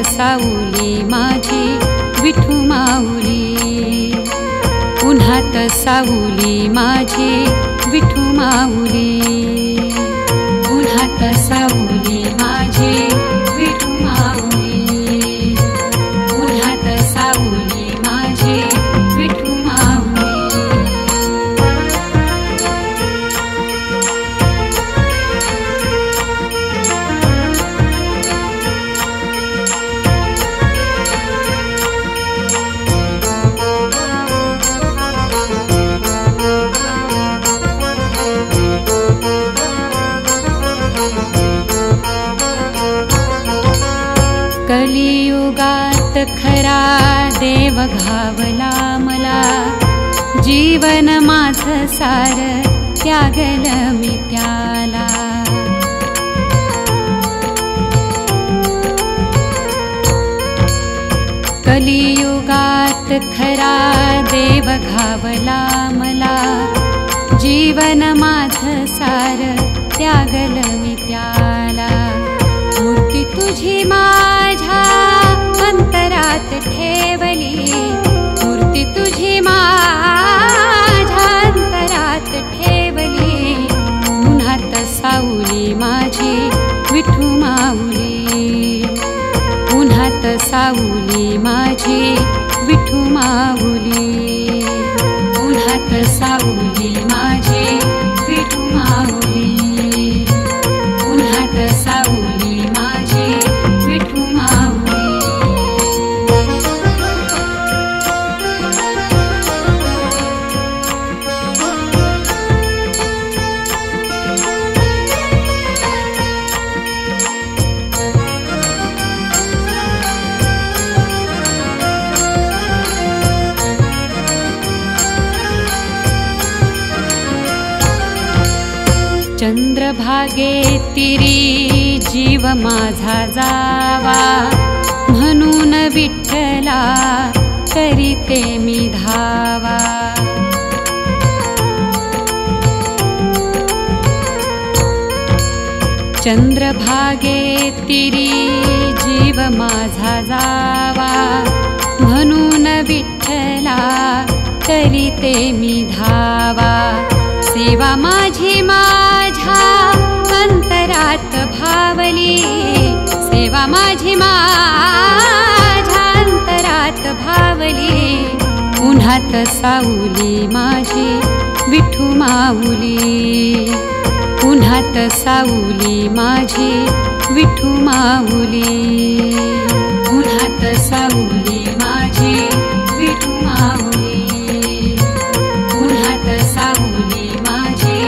सावली माझी विठू माऊली, उन्हात सावली माझी विठू माऊली, उन्हात सावली माझी विठू माऊली, उन्हात सावली माझी विठू माऊली। कलियुगात खरा देव घावला मला, जीवन माझं सार त्यागलं मी त्याला। कलियुगात खरा देव घावला मला, जीवन माझं सार त्यागलं मी त्याला। मूर्ती तुझी माझ्या अंतरात ठेवली, मूर्ती तुझी माझ्या अंतरात ठेवली, उन्हात सावली माझी विठू माऊली, उन्हात सावली माझी विठू माऊली, उन्हात सावली माझी विठू माऊली, उन्हात सावली माझी विठू माऊली। चंद्रभागे तिरी जीव माझा जावा, म्हणून विठ्ठला करीते मी धावा। चंद्रभागे तिरी जीव माझा जावा, म्हणून विठ्ठला करीते मी धावा। सेवा माझी माझ्या अंतरात भावली, सेवा माझी माझ्या अंतरात भावली, उन्हात सावली माझी विठू माऊली, उन्हात सावली माझी विठू माऊली, उन्हात सावली माझी विठू माऊली, उन्हात सावली माझी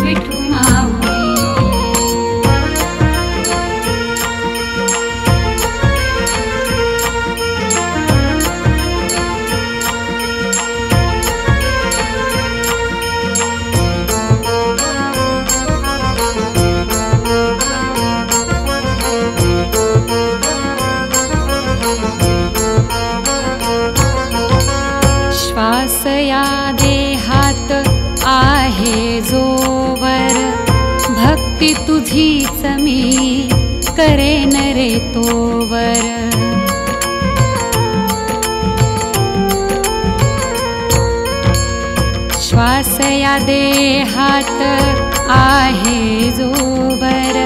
विठू माऊली। श्वास या देहात आहे जोवर, भक्ती तुझीच मी करेन रे तोवर। श्वास या देहात आहे जोवर,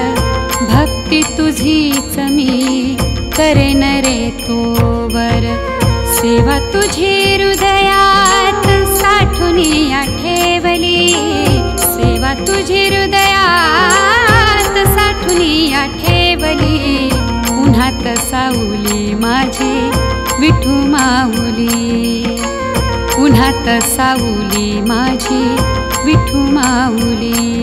भक्ती तुझीच मी करेन रे तोवर। सेवा तुझी हृदयात साठवून ठेवली, सेवा तुझी हृदयात साठवून ठेवली, उन्हात सावली माझी विठू माऊली, उन्हात सावली माझी विठू माऊली,